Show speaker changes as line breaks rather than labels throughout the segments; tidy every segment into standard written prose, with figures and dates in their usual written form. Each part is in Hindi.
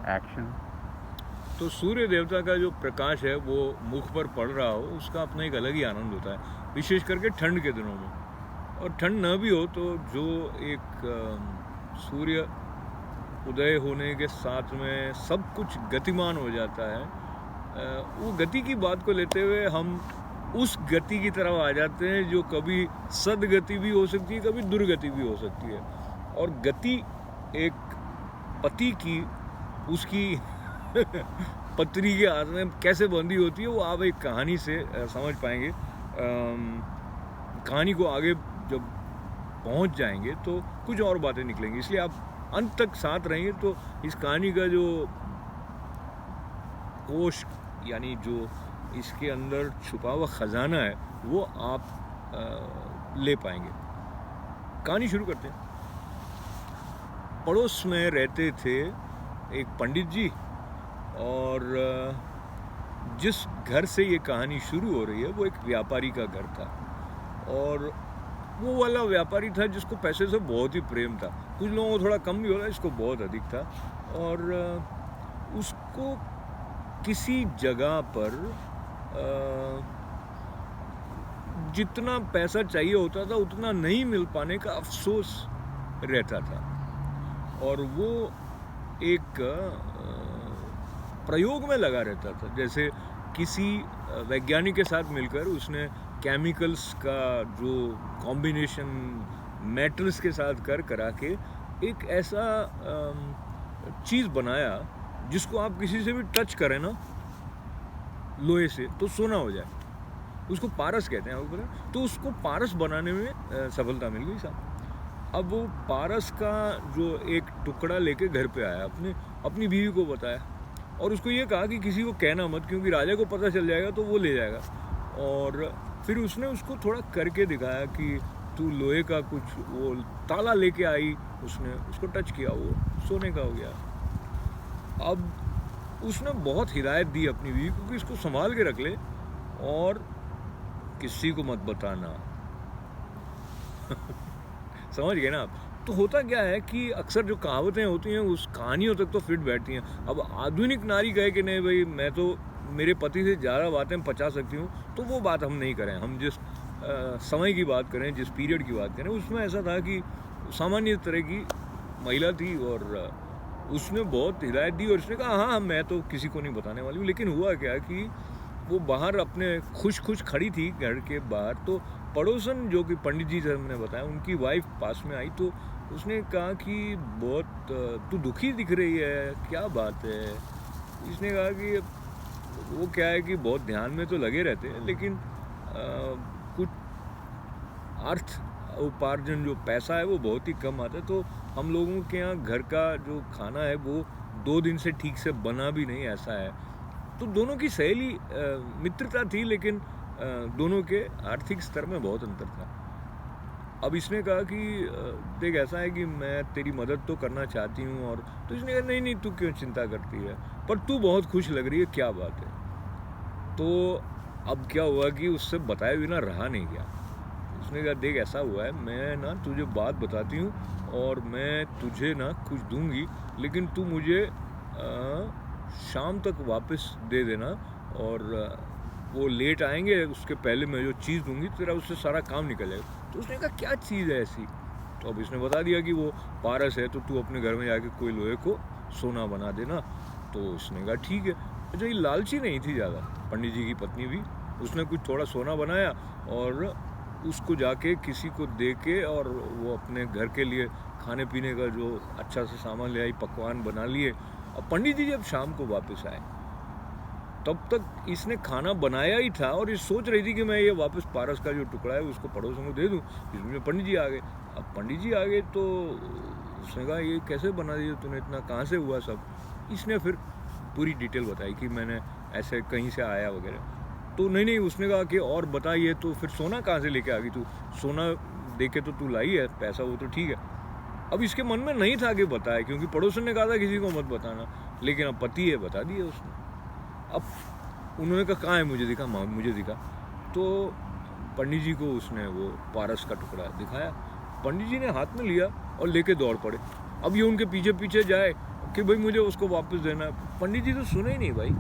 एक्शन।
तो सूर्य देवता का जो प्रकाश है वो मुख पर पड़ रहा हो, उसका अपना एक अलग ही आनंद होता है, विशेष करके ठंड के दिनों में। और ठंड न भी हो तो जो एक सूर्य उदय होने के साथ में सब कुछ गतिमान हो जाता है, वो गति की बात को लेते हुए हम उस गति की तरफ आ जाते हैं जो कभी सदगति भी हो सकती है, कभी दुर्गति भी हो सकती है। और गति एक पति की उसकी पत्नी के हाथ में कैसे बंधी होती है वो आप एक कहानी से समझ पाएंगे। कहानी को आगे जब पहुंच जाएंगे तो कुछ और बातें निकलेंगी, इसलिए आप अंत तक साथ रहेंगे तो इस कहानी का जो कोश यानी जो इसके अंदर छुपा हुआ ख़जाना है वो आप ले पाएंगे। कहानी शुरू करते हैं। पड़ोस में रहते थे एक पंडित जी, और जिस घर से ये कहानी शुरू हो रही है वो एक व्यापारी का घर था, और वो वाला व्यापारी था जिसको पैसे से बहुत ही प्रेम था। कुछ लोगों को थोड़ा कम भी होता, इसको बहुत अधिक था। और उसको किसी जगह पर जितना पैसा चाहिए होता था उतना नहीं मिल पाने का अफसोस रहता था। और वो एक प्रयोग में लगा रहता था, जैसे किसी वैज्ञानिक के साथ मिलकर उसने केमिकल्स का जो कॉम्बिनेशन मेटल्स के साथ करा के एक ऐसा चीज़ बनाया जिसको आप किसी से भी टच करें ना लोहे से तो सोना हो जाए। उसको पारस कहते हैं, आपको पता? तो उसको पारस बनाने में सफलता मिल गई साहब। अब वो पारस का जो एक टुकड़ा लेके घर पे आया, अपनी बीवी को बताया, और उसको ये कहा कि किसी को कहना मत, क्योंकि राजा को पता चल जाएगा तो वो ले जाएगा। और फिर उसने उसको थोड़ा करके दिखाया कि तू लोहे का कुछ वो ताला लेके आई, उसने उसको टच किया, वो सोने का हो गया। अब उसने बहुत हिदायत दी अपनी बीवी को कि इसको संभाल के रख ले और किसी को मत बताना। समझ गए ना आप? तो होता क्या है कि अक्सर जो कहावतें होती हैं उस कहानियों तक तो फिट बैठती हैं। अब आधुनिक नारी कहे कि नहीं भाई मैं तो मेरे पति से ज़्यादा बातें पचा सकती हूँ, तो वो बात हम नहीं करें। हम जिस समय की बात करें, जिस पीरियड की बात करें, उसमें ऐसा था कि सामान्य तरह की महिला थी और उसने बहुत हिदायत दी और उसने कहा हाँ मैं तो किसी को नहीं बताने वाली हूँ। लेकिन हुआ क्या कि वो बाहर अपने खुश खड़ी थी घर के बाहर, तो पड़ोसन जो कि पंडित जी से हमने बताया उनकी वाइफ पास में आई, तो उसने कहा कि बहुत तू दुखी दिख रही है, क्या बात है? इसने कहा कि वो क्या है कि बहुत ध्यान में तो लगे रहते हैं, लेकिन कुछ अर्थ उपार्जन जो पैसा है वो बहुत ही कम आता है। तो हम लोगों के यहाँ घर का जो खाना है वो 2 दिन से ठीक से बना भी नहीं, ऐसा है। तो दोनों की सहेली मित्रता थी, लेकिन दोनों के आर्थिक स्तर में बहुत अंतर था। अब इसने कहा कि देख ऐसा है कि मैं तेरी मदद तो करना चाहती हूँ, और तो इसने कहा नहीं तू क्यों चिंता करती है, पर तू बहुत खुश लग रही है, क्या बात है? तो अब क्या हुआ कि उससे बताए बिना रहा नहीं गया। उसने कहा देख ऐसा हुआ है, मैं ना तुझे बात बताती हूँ और मैं तुझे ना कुछ दूंगी, लेकिन तू मुझे शाम तक वापस दे देना, और वो लेट आएंगे उसके पहले मैं जो चीज़ दूंगी तेरा उससे सारा काम निकल जाएगा। तो उसने कहा क्या चीज़ है ऐसी? तो अब इसने बता दिया कि वो पारस है, तो तू अपने घर में जाके कोई लोहे को सोना बना देना। तो उसने कहा ठीक है। अच्छा, ये लालची नहीं थी ज़्यादा, पंडित जी की पत्नी भी। उसने कुछ थोड़ा सोना बनाया और उसको जाके किसी को दे के, और वो अपने घर के लिए खाने पीने का जो अच्छा सा सामान ले आई, पकवान बना लिए। अब पंडित जी जब शाम को वापस आए तब तक इसने खाना बनाया ही था, और ये सोच रही थी कि मैं ये वापस पारस का जो टुकड़ा है उसको पड़ोसन को दे दूं। इसमें पंडित जी आ गए। अब पंडित जी आ गए तो उसने कहा ये कैसे बना दिया तूने, इतना कहाँ से हुआ सब? इसने फिर पूरी डिटेल बताई कि मैंने ऐसे कहीं से आया वगैरह। तो नहीं उसने कहा कि और बताइए, तो फिर सोना कहाँ से लेके आ गई तू? सोना दे के तो तू लाई है, पैसा वो तो ठीक है। अब इसके मन में नहीं था कि बताए, क्योंकि पड़ोसन ने कहा था किसी को मत बताना, लेकिन अब पति है, बता दिया उसने। अब उन्होंने कहा कहाँ है, मुझे दिखा, मुझे दिखा। तो पंडित जी को उसने वो पारस का टुकड़ा दिखाया। पंडित जी ने हाथ में लिया और लेके दौड़ पड़े। अब ये उनके पीछे पीछे जाए, कि भाई मुझे उसको वापस देना है। पंडित जी तो सुने ही नहीं भाई।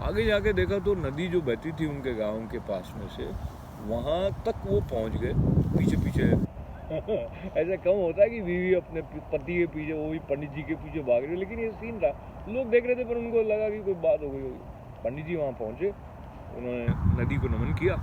आगे जाके देखा तो नदी जो बहती थी उनके गांव के पास में से, वहाँ तक वो पहुँच गए पीछे पीछे। ऐसा कम होता है कि बीवी अपने पति के पीछे, वो भी पंडित जी के पीछे भाग रही, लेकिन ये सीन था, लोग देख रहे थे पर उनको लगा कि कोई बात हो गई होगी। पंडित जी वहाँ पहुँचे, उन्होंने नदी को नमन किया,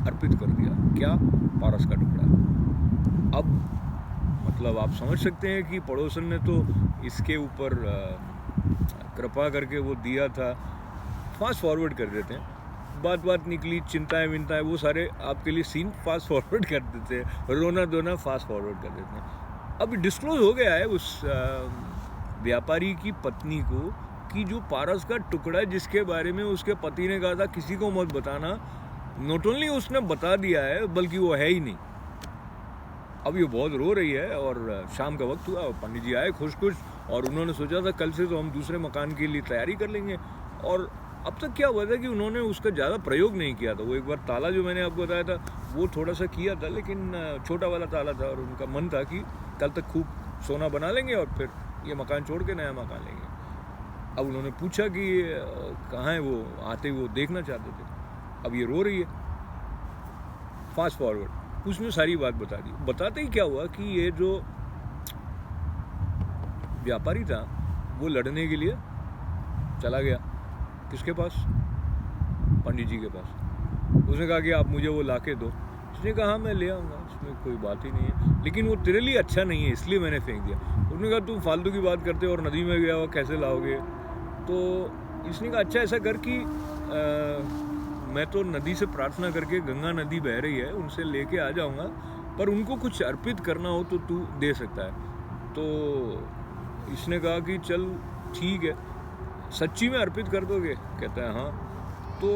अर्पित कर दिया। क्या? पारस का टुकड़ा। अब मतलब आप समझ सकते हैं कि पड़ोसन ने तो इसके ऊपर कृपा करके वो दिया था। फास्ट फॉरवर्ड कर देते हैं, बात बात निकली, चिंताएं विंताएं, वो सारे आपके लिए सीन फास्ट फॉरवर्ड कर देते हैं, रोना धोना फास्ट फॉरवर्ड कर देते हैं। अब डिस्क्लोज हो गया है उस व्यापारी की पत्नी को कि जो पारस का टुकड़ा है जिसके बारे में उसके पति ने कहा था किसी को मत बताना, नॉट ओनली उसने बता दिया है बल्कि वो है ही नहीं। अब ये बहुत रो रही है और शाम का वक्त हुआ, पंडित जी आए खुश खुश, और उन्होंने सोचा था कल से तो हम दूसरे मकान के लिए तैयारी कर लेंगे। और अब तक क्या हुआ था कि उन्होंने उसका ज़्यादा प्रयोग नहीं किया था। वो एक बार ताला जो मैंने आपको बताया था वो थोड़ा सा किया था, लेकिन छोटा वाला ताला था, और उनका मन था कि कल तक खूब सोना बना लेंगे और फिर ये मकान छोड़ के नया मकान लेंगे। अब उन्होंने पूछा कि कहाँ है वो, आते वो देखना चाहते थे। अब ये रो रही है। फास्ट फॉरवर्ड, उसने सारी बात बता दी। बताते ही क्या हुआ कि ये जो व्यापारी था वो लड़ने के लिए चला गया। किसके पास? पंडित जी के पास। उसने कहा कि आप मुझे वो लाके दो। उसने कहा हाँ मैं ले आऊँगा, इसमें कोई बात ही नहीं है, लेकिन वो तेरे लिए अच्छा नहीं है इसलिए मैंने फेंक दिया। उसने कहा तुम फालतू की बात करते हो और नदी में गया हुआ कैसे लाओगे? तो इसने कहा अच्छा ऐसा कर कि मैं तो नदी से प्रार्थना करके, गंगा नदी बह रही है, उनसे लेके आ जाऊँगा, पर उनको कुछ अर्पित करना हो तो तू दे सकता है। तो इसने कहा कि चल ठीक है, सच्ची में अर्पित कर दोगे? कहता है हाँ। तो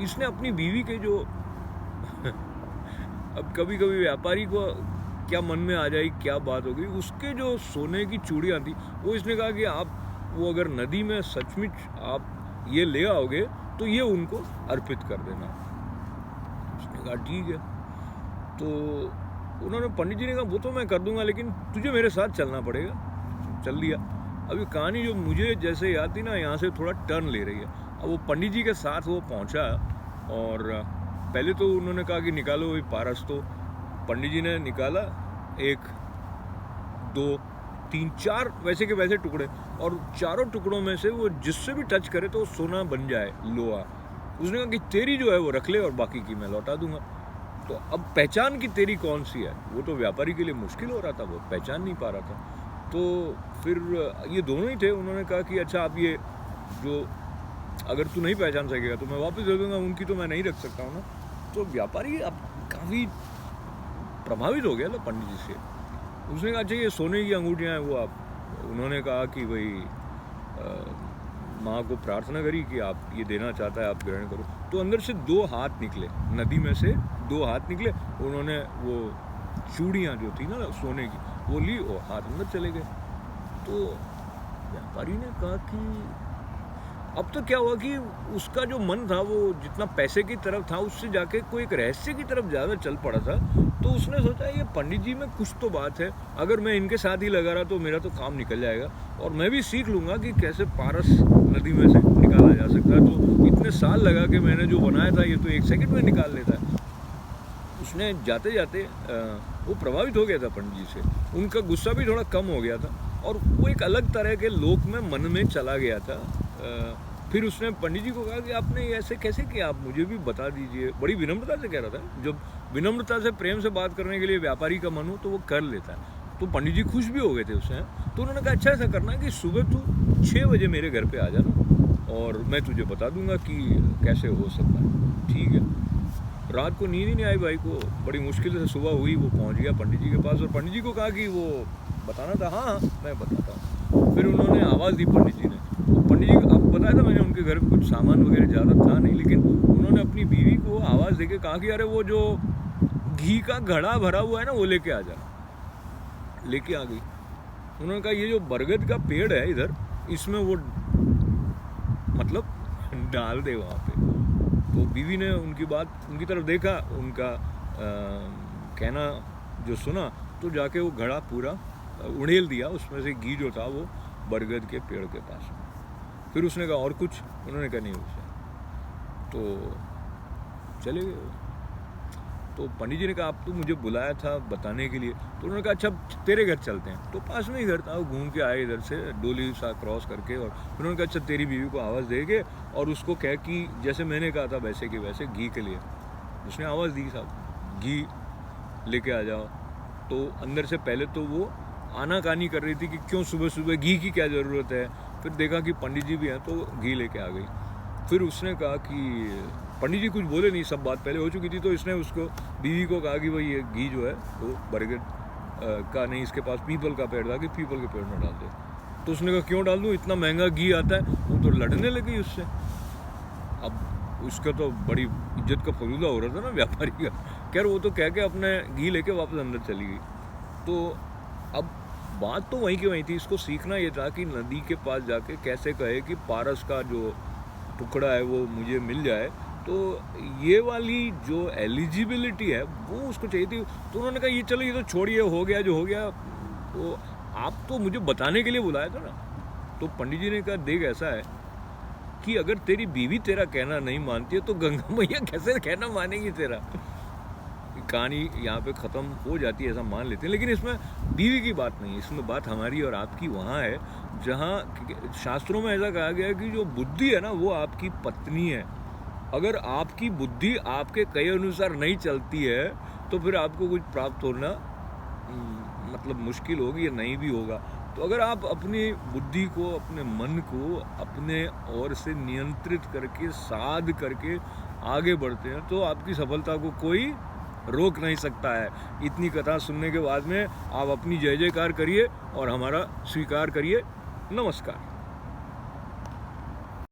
इसने अपनी बीवी के जो अब कभी कभी व्यापारी को क्या मन में आ जाए क्या बात हो गई, उसके जो सोने की चूड़ियाँ थी वो इसने कहा कि आप वो अगर नदी में सचमुच आप ये ले आओगे तो ये उनको अर्पित कर देना। उसने कहा ठीक है। तो उन्होंने, पंडित जी ने कहा वो तो मैं कर दूंगा लेकिन तुझे मेरे साथ चलना पड़ेगा। चल दिया। अभी कहानी जो मुझे जैसे याद थी ना, यहाँ से थोड़ा टर्न ले रही है। अब वो पंडित जी के साथ वो पहुँचा और पहले तो उन्होंने कहा कि निकालो वही पारस। तो पंडित जी ने निकाला 1 2 3 4 वैसे के वैसे टुकड़े, और चारों टुकड़ों में से वो जिससे भी टच करे तो सोना बन जाए, लोहा। उसने कहा कि तेरी जो है वो रख ले और बाकी की मैं लौटा दूंगा। तो अब पहचान की तेरी कौन सी है, वो तो व्यापारी के लिए मुश्किल हो रहा था, वो पहचान नहीं पा रहा था। तो फिर ये दोनों ही थे। उन्होंने कहा कि अच्छा आप ये जो अगर तू नहीं पहचान सकेगा तो मैं वापस दे दूंगा, उनकी तो मैं नहीं रख सकता हूँ ना। तो व्यापारी अब काफ़ी प्रभावित हो गया ना पंडित जी से। उसने कहा अच्छा ये सोने की अंगूठियाँ हैं वो आप, उन्होंने कहा कि भाई माँ को प्रार्थना करी कि आप ये देना चाहता है आप ग्रहण करो। तो अंदर से 2 हाथ निकले, नदी में से 2 हाथ निकले। उन्होंने वो चूड़ियाँ जो थी ना सोने की वो ली और हाथ अंदर चले गए। तो व्यापारी ने कहा कि अब तो क्या हुआ कि उसका जो मन था वो जितना पैसे की तरफ था उससे जाके कोई एक रहस्य की तरफ ज़्यादा चल पड़ा था। तो उसने सोचा ये पंडित जी में कुछ तो बात है, अगर मैं इनके साथ ही लगा रहा तो मेरा तो काम निकल जाएगा और मैं भी सीख लूँगा कि कैसे पारस नदी में से निकाला जा सकता है। तो इतने साल लगा के मैंने जो बनाया था ये तो 1 सेकंड में निकाल लेता है। उसने जाते जाते वो प्रभावित हो गया था पंडित जी से, उनका गुस्सा भी थोड़ा कम हो गया था और वो एक अलग तरह के लोक में मन में चला गया था। फिर उसने पंडित जी को कहा कि आपने ऐसे कैसे किया, आप मुझे भी बता दीजिए। बड़ी विनम्रता से कह रहा था। जब विनम्रता से प्रेम से बात करने के लिए व्यापारी का मन हो तो वो कर लेता है। तो पंडित जी खुश भी हो गए थे उससे। तो उन्होंने कहा अच्छा ऐसा करना कि सुबह तू 6 बजे मेरे घर पे आ जाना और मैं तुझे बता दूंगा कि कैसे हो सकता है। ठीक है। रात को नींद ही नहीं आई भाई को, बड़ी मुश्किल से सुबह हुई, वो पहुंच गया पंडित जी के पास और पंडित जी को कहा कि वो बताना था। हाँ मैं बताता हूँ। फिर उन्होंने आवाज़ दी पंडित जी ने। पंडित जी अब बताया था मैंने उनके घर में कुछ सामान वगैरह ज़्यादा था नहीं, लेकिन उन्होंने अपनी बीवी को आवाज़ देके कहा कि अरे वो जो घी का घड़ा भरा हुआ है ना वो लेके आ जाना। लेके आ गई। उन्होंने कहा ये जो बरगद का पेड़ है इधर, इसमें वो मतलब डाल दे वहाँ पे। तो बीवी ने उनकी बात, उनकी तरफ देखा, उनका कहना जो सुना, तो जाके वो घड़ा पूरा उड़ेल दिया, उसमें से घी जो था वो बरगद के पेड़ के पास। फिर उसने कहा और कुछ, उन्होंने कहा नहीं उससे, तो चले गए। तो पंडित जी ने कहा आप तो मुझे बुलाया था बताने के लिए, तो उन्होंने कहा अच्छा तेरे घर चलते हैं। तो पास में ही घर था, वो घूम के आए इधर से डोली सा क्रॉस करके, और उन्होंने कहा अच्छा तेरी बीवी को आवाज़ देके और उसको कह कि जैसे मैंने कहा था वैसे कि वैसे घी के लिए। उसने आवाज़ दी साहब घी लेके आ जाओ। तो अंदर से पहले तो वो आनाकानी कर रही थी कि क्यों सुबह सुबह घी की क्या ज़रूरत है। फिर देखा कि पंडित जी भी हैं तो घी लेके आ गई। फिर उसने कहा कि पंडित जी कुछ बोले नहीं, सब बात पहले हो चुकी थी। तो इसने उसको बीवी को कहा कि भाई ये घी जो है वो बरगद का नहीं, इसके पास पीपल का पेड़ था कि पीपल के पेड़ में डाल दे। तो उसने कहा क्यों डाल दूँ, इतना महंगा घी आता है। वो तो लड़ने लगी उससे। अब उसका तो बड़ी इज्जत का फलूदा हो रहा था ना व्यापारी का। खैर वो तो कह के अपने घी लेके वापस अंदर चली गई। तो अब बात तो वहीं की वहीं थी। इसको सीखना ये था कि नदी के पास जाके कैसे कहे कि पारस का जो टुकड़ा है वो मुझे मिल जाए। तो ये वाली जो एलिजिबिलिटी है वो उसको चाहिए थी। तो उन्होंने कहा ये चलो ये तो छोड़िए, हो गया जो हो गया। तो आप तो मुझे बताने के लिए बुलाया था ना। तो पंडित जी ने कहा देख ऐसा है कि अगर तेरी बीवी तेरा कहना नहीं मानती है तो गंगा मैया कैसे कहना मानेगी तेरा। कहानी यहाँ पे ख़त्म हो जाती है ऐसा मान लेते हैं। लेकिन इसमें बीवी की बात नहीं है, इसमें बात हमारी और आपकी वहाँ है जहाँ शास्त्रों में ऐसा कहा गया है कि जो बुद्धि है ना वो आपकी पत्नी है। अगर आपकी बुद्धि आपके कहे अनुसार नहीं चलती है तो फिर आपको कुछ प्राप्त होना मतलब मुश्किल होगी या नहीं भी होगा। तो अगर आप अपनी बुद्धि को, अपने मन को अपने ओर से नियंत्रित करके, साध करके आगे बढ़ते हैं तो आपकी सफलता को कोई रोक नहीं सकता है। इतनी कथा सुनने के बाद में आप अपनी जय जयकार करिए और हमारा स्वीकार करिए। नमस्कार।